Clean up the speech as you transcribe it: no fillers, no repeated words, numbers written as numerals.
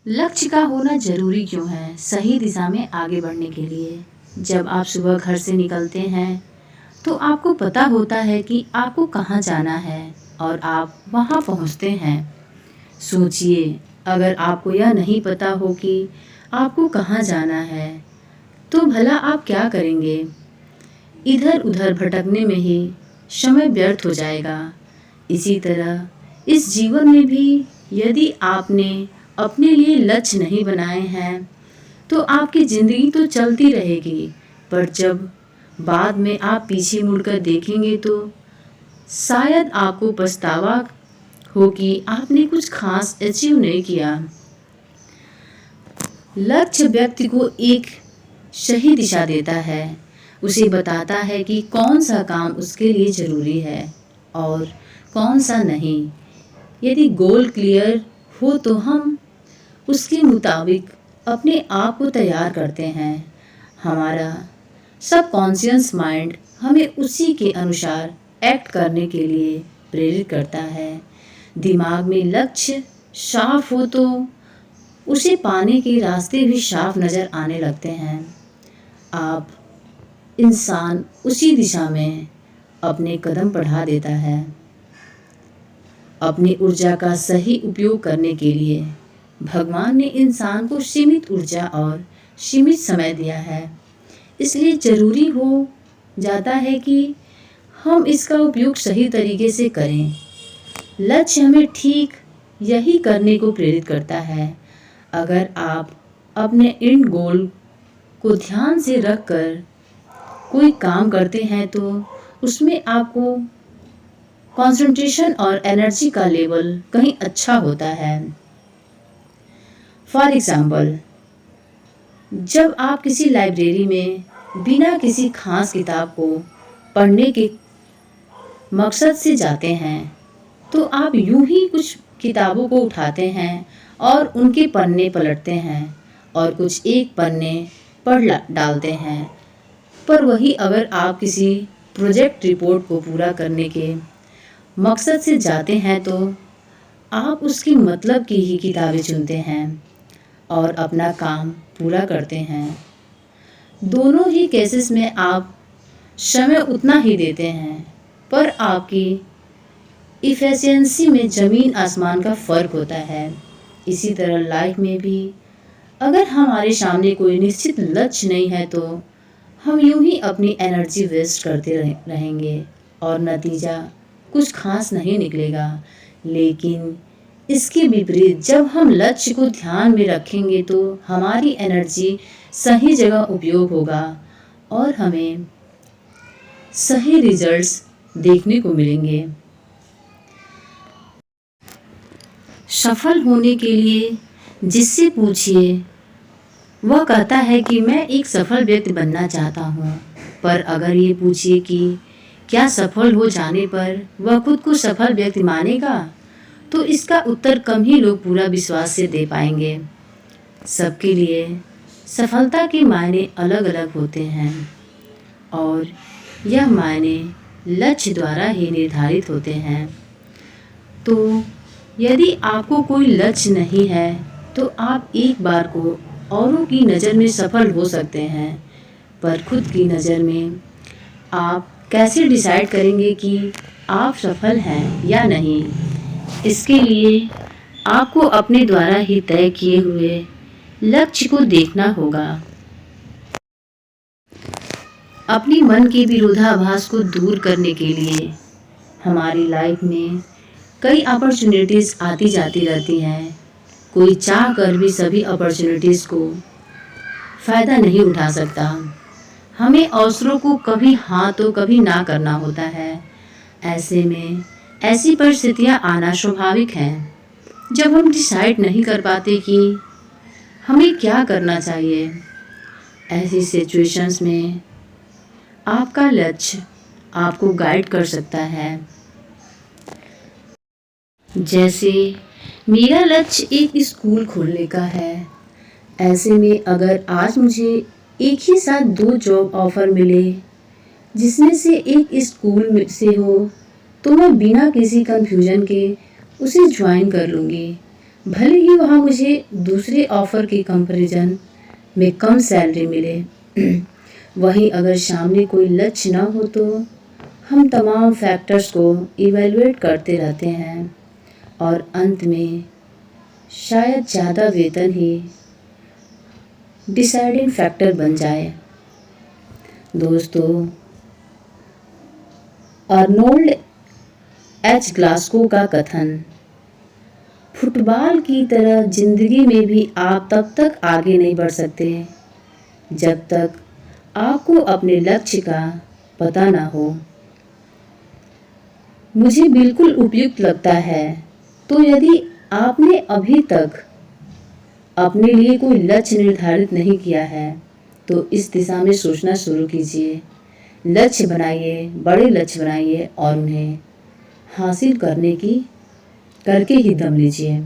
लक्ष्य का होना ज़रूरी क्यों है सही दिशा में आगे बढ़ने के लिए? जब आप सुबह घर से निकलते हैं तो आपको पता होता है कि आपको कहाँ जाना है और आप वहाँ पहुँचते हैं। सोचिए, अगर आपको यह नहीं पता हो कि आपको कहाँ जाना है तो भला आप क्या करेंगे? इधर उधर भटकने में ही समय व्यर्थ हो जाएगा। इसी तरह इस जीवन में भी यदि आपने अपने लिए लक्ष्य नहीं बनाए हैं तो आपकी ज़िंदगी तो चलती रहेगी, पर जब बाद में आप पीछे मुड़कर देखेंगे तो शायद आपको पछतावा हो कि आपने कुछ खास अचीव नहीं किया। लक्ष्य व्यक्ति को एक सही दिशा देता है, उसे बताता है कि कौन सा काम उसके लिए ज़रूरी है और कौन सा नहीं। यदि गोल क्लियर हो तो हम उसके मुताबिक अपने आप को तैयार करते हैं। हमारा सबकॉन्शियस माइंड हमें उसी के अनुसार एक्ट करने के लिए प्रेरित करता है। दिमाग में लक्ष्य साफ हो तो उसे पाने के रास्ते भी साफ नज़र आने लगते हैं। आप इंसान उसी दिशा में अपने कदम बढ़ा देता है। अपनी ऊर्जा का सही उपयोग करने के लिए भगवान ने इंसान को सीमित ऊर्जा और सीमित समय दिया है, इसलिए ज़रूरी हो जाता है कि हम इसका उपयोग सही तरीके से करें। लक्ष्य हमें ठीक यही करने को प्रेरित करता है। अगर आप अपने एंड गोल को ध्यान से रखकर कोई काम करते हैं तो उसमें आपको कंसंट्रेशन और एनर्जी का लेवल कहीं अच्छा होता है। फॉर एग्ज़ाम्पल, जब आप किसी लाइब्रेरी में बिना किसी खास किताब को पढ़ने के मकसद से जाते हैं तो आप यूं ही कुछ किताबों को उठाते हैं और उनके पन्ने पलटते हैं और कुछ एक पन्ने पढ़ डालते हैं। पर वही अगर आप किसी प्रोजेक्ट रिपोर्ट को पूरा करने के मकसद से जाते हैं तो आप उसकी मतलब की ही किताबें चुनते हैं और अपना काम पूरा करते हैं। दोनों ही केसेस में आप समय उतना ही देते हैं, पर आपकी इफ़िशियंसी में ज़मीन आसमान का फ़र्क होता है। इसी तरह लाइफ में भी अगर हमारे सामने कोई निश्चित लक्ष्य नहीं है तो हम यूं ही अपनी एनर्जी वेस्ट करते रहेंगे और नतीजा कुछ खास नहीं निकलेगा। लेकिन इसके विपरीत जब हम लक्ष्य को ध्यान में रखेंगे तो हमारी एनर्जी सही जगह उपयोग होगा और हमें सही रिजल्ट्स देखने को मिलेंगे। सफल होने के लिए जिससे पूछिए वह कहता है कि मैं एक सफल व्यक्ति बनना चाहता हूँ, पर अगर ये पूछिए कि क्या सफल हो जाने पर वह खुद को सफल व्यक्ति मानेगा तो इसका उत्तर कम ही लोग पूरा विश्वास से दे पाएंगे। सबके लिए सफलता के मायने अलग अलग होते हैं और यह मायने लक्ष्य द्वारा ही निर्धारित होते हैं। तो यदि आपको कोई लक्ष्य नहीं है तो आप एक बार को औरों की नज़र में सफल हो सकते हैं, पर खुद की नज़र में आप कैसे डिसाइड करेंगे कि आप सफल हैं या नहीं? इसके लिए आपको अपने द्वारा ही तय किए हुए लक्ष्य को देखना होगा। अपनी मन के विरोधाभास को दूर करने के लिए हमारी लाइफ में कई अपॉर्चुनिटीज़ आती जाती रहती हैं। कोई चाह कर भी सभी अपॉर्चुनिटीज़ को फ़ायदा नहीं उठा सकता। हमें अवसरों को कभी हाँ तो कभी ना करना होता है। ऐसे में ऐसी परिस्थितियाँ आना स्वाभाविक हैं जब हम डिसाइड नहीं कर पाते कि हमें क्या करना चाहिए। ऐसी सिचुएशंस में आपका लक्ष्य आपको गाइड कर सकता है। जैसे मेरा लक्ष्य एक स्कूल खोलने का है। ऐसे में अगर आज मुझे एक ही साथ 2 जॉब ऑफ़र मिले जिसमें से एक स्कूल में से हो तो मैं बिना किसी कन्फ्यूजन के उसे ज्वाइन कर लूँगी। भले ही वहाँ मुझे दूसरे ऑफ़र के कंपैरिजन में कम सैलरी मिले। वहीं अगर सामने कोई लक्ष्य ना हो तो हम तमाम फैक्टर्स को इवैल्यूएट करते रहते हैं और अंत में शायद ज़्यादा वेतन ही डिसाइडिंग फैक्टर बन जाए। दोस्तों, आर्नोल्ड एच ग्लासगो का कथन, फुटबॉल की तरह जिंदगी में भी आप तब तक आगे नहीं बढ़ सकते जब तक आपको अपने लक्ष्य का पता ना हो, मुझे बिल्कुल उपयुक्त लगता है। तो यदि आपने अभी तक अपने लिए कोई लक्ष्य निर्धारित नहीं किया है तो इस दिशा में सोचना शुरू कीजिए। लक्ष्य बनाइए, बड़े लक्ष्य बनाइए और उन्हें हासिल करके ही दम लीजिए।